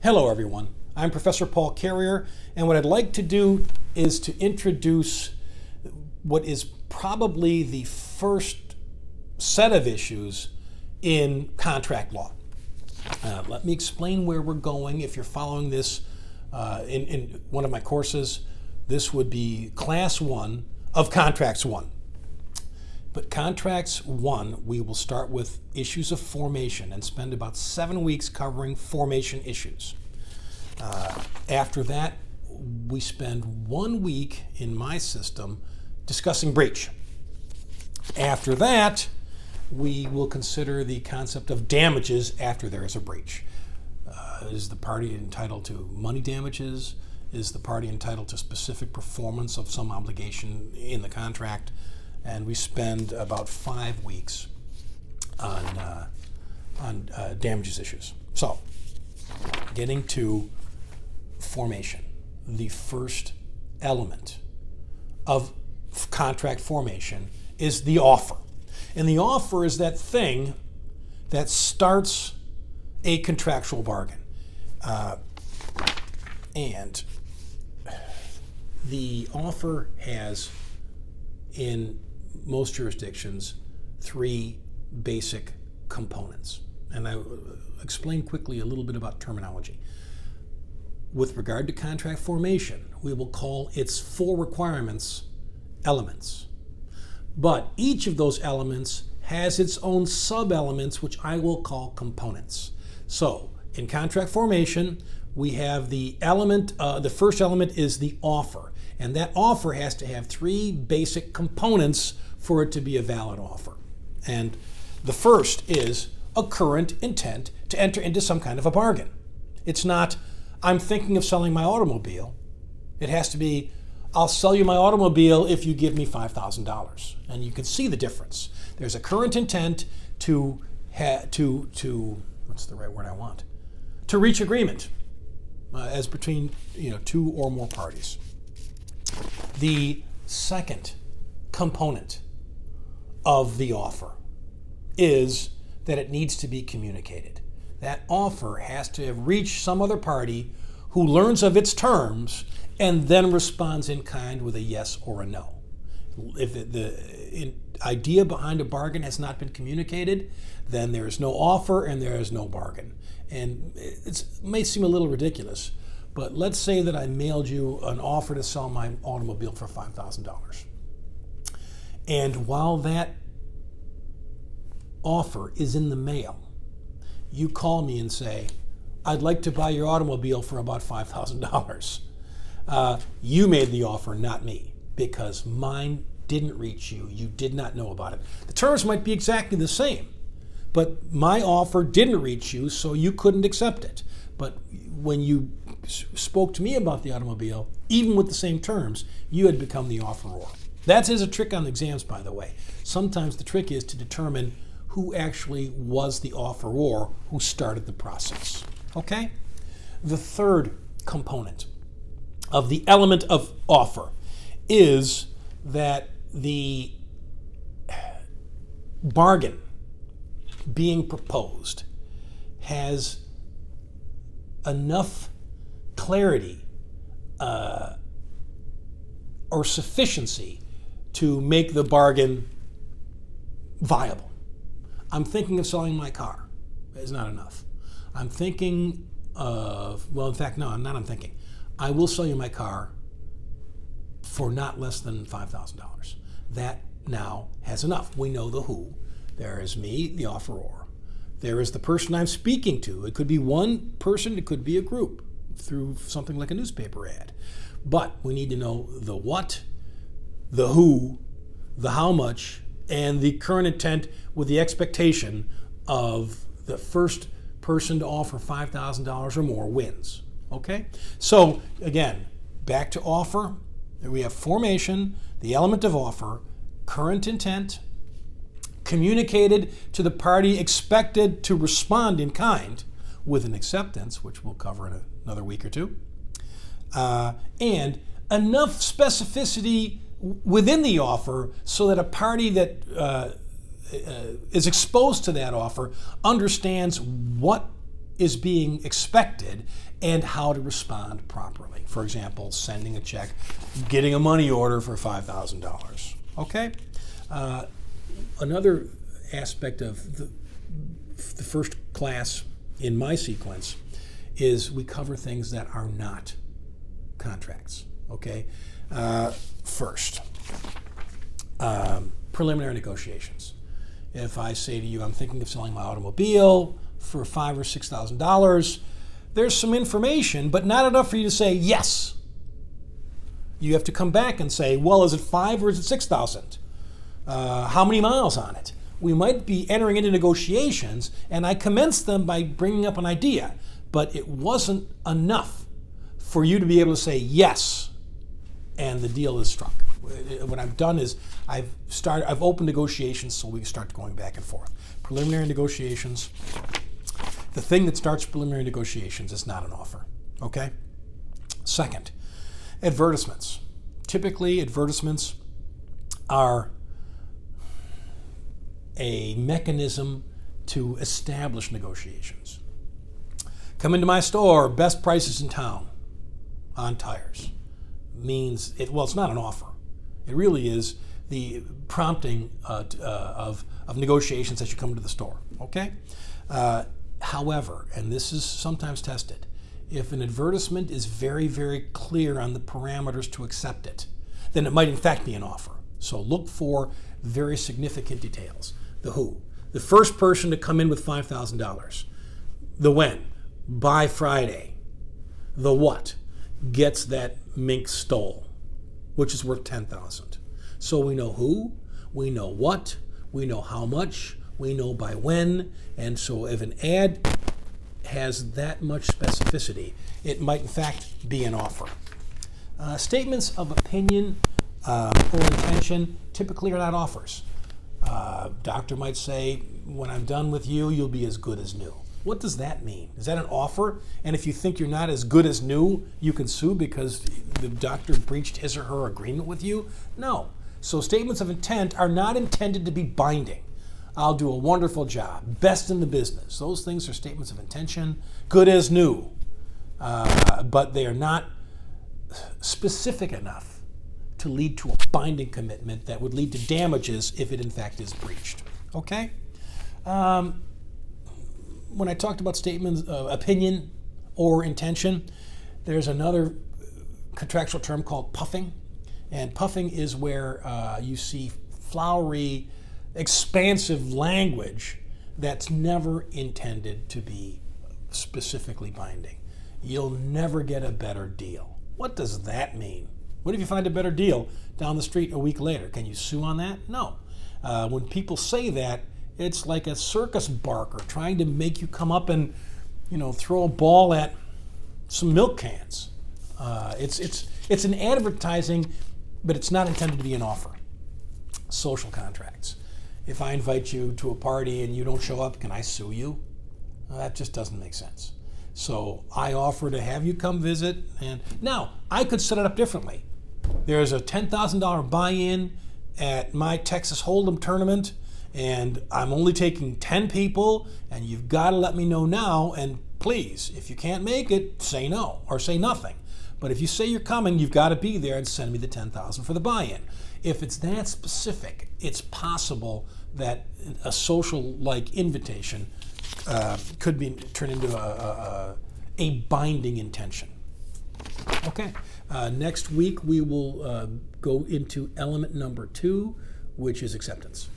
Hello everyone, I'm Professor Paul Carrier, and what I'd like to do is to introduce what is probably the first set of issues in contract law. Let me explain where we're going. If you're following this in one of my courses, this would be Class 1 of Contracts 1. But Contracts 1, we will start with issues of formation and spend about 7 weeks covering formation issues. After that, we spend 1 week in my system discussing breach. After that, we will consider the concept of damages after there is a breach. Is the party entitled to money damages? Is the party entitled to specific performance of some obligation in the contract? And we spend about 5 weeks on damages issues. So, getting to formation, the first element of contract formation is the offer. And the offer is that thing that starts a contractual bargain. And the offer has, in most jurisdictions, 3 basic components. And I explain quickly a little bit about terminology. With regard to contract formation, we will call its 4 requirements elements. But each of those elements has its own sub-elements, which I will call components. So, in contract formation, we have the element, the first element is the offer. And that offer has to have 3 basic components for it to be a valid offer. And the first is a current intent to enter into some kind of a bargain. It's not, I'm thinking of selling my automobile. It has to be, I'll sell you my automobile if you give me $5,000. And you can see the difference. There's a current intent to what's the right word I want? To reach agreement as between 2 or more parties. The second component of the offer is that it needs to be communicated. That offer has to have reached some other party who learns of its terms and then responds in kind with a yes or a no. If the idea behind a bargain has not been communicated, then there is no offer and there is no bargain. And it may seem a little ridiculous, but let's say that I mailed you an offer to sell my automobile for $5,000. And while that offer is in the mail, you call me and say, I'd like to buy your automobile for about $5,000. You made the offer, not me, because mine didn't reach you. You did not know about it. The terms might be exactly the same, but my offer didn't reach you, so you couldn't accept it. But when you spoke to me about the automobile, even with the same terms, you had become the offeror. That is a trick on the exams, by the way. Sometimes the trick is to determine who actually was the offeror, who started the process. Okay? The third component of the element of offer is that the bargain being proposed has enough clarity or sufficiency to make the bargain viable. I'm thinking of selling my car. It's not enough. I'm thinking of, well, in fact, no, I'm thinking. I will sell you my car for not less than $5,000. That now has enough. We know the who. There is me, the offeror. There is the person I'm speaking to. It could be one person, it could be a group through something like a newspaper ad. But we need to know the what, the who, the how much, and the current intent with the expectation of the first person to offer $5,000 or more wins. Okay? So, again, back to offer. We have formation, the element of offer, current intent, communicated to the party expected to respond in kind with an acceptance, which we'll cover in another week or two, and enough specificity within the offer so that a party that is exposed to that offer understands what is being expected and how to respond properly. For example, sending a check, getting a money order for $5,000. Okay? Another aspect of the first class in my sequence is we cover things that are not contracts. Okay? First, preliminary negotiations. If I say to you, I'm thinking of selling my automobile for $5,000 or $6,000, there's some information, but not enough for you to say yes. You have to come back and say, well, is it $5,000 or is it $6,000? How many miles on it? We might be entering into negotiations, and I commenced them by bringing up an idea, but it wasn't enough for you to be able to say yes, and the deal is struck. What I've done is I've opened negotiations so we can start going back and forth. Preliminary negotiations. The thing that starts preliminary negotiations is not an offer. Okay? Second, advertisements. Typically, advertisements are a mechanism to establish negotiations. Come into my store, best prices in town on tires. Means, it's not an offer. It really is the prompting of negotiations as you come to the store, okay? However, and this is sometimes tested, if an advertisement is very, very clear on the parameters to accept it, then it might in fact be an offer. So look for very significant details. The who. The first person to come in with $5,000. The when. By Friday. The what. Gets that mink stole, which is worth $10,000. So we know who, we know what, we know how much, we know by when, and so if an ad has that much specificity, it might in fact be an offer. Statements of opinion or intention typically are not offers. Doctor might say, when I'm done with you, you'll be as good as new. What does that mean? Is that an offer? And if you think you're not as good as new, you can sue because the doctor breached his or her agreement with you? No. So statements of intent are not intended to be binding. I'll do a wonderful job, best in the business. Those things are statements of intention, good as new. But they are not specific enough to lead to a binding commitment that would lead to damages if it in fact is breached. Okay? When I talked about statements of opinion or intention, there's another contractual term called puffing. And puffing is where you see flowery, expansive language that's never intended to be specifically binding. You'll never get a better deal. What does that mean? What if you find a better deal down the street a week later? Can you sue on that? No. When people say that, it's like a circus barker trying to make you come up and, throw a ball at some milk cans. It's an advertising, but it's not intended to be an offer. Social contracts. If I invite you to a party and you don't show up, can I sue you? That just doesn't make sense. So I offer to have you come visit, and now I could set it up differently. There's a $10,000 buy-in at my Texas Hold'em tournament, and I'm only taking 10 people, and you've got to let me know now, and please, if you can't make it, say no or say nothing. But if you say you're coming, you've got to be there and send me the $10,000 for the buy-in. If it's that specific, it's possible that a social-like invitation could be turned into a binding intention. Okay. Next week we will go into element number 2, which is acceptance.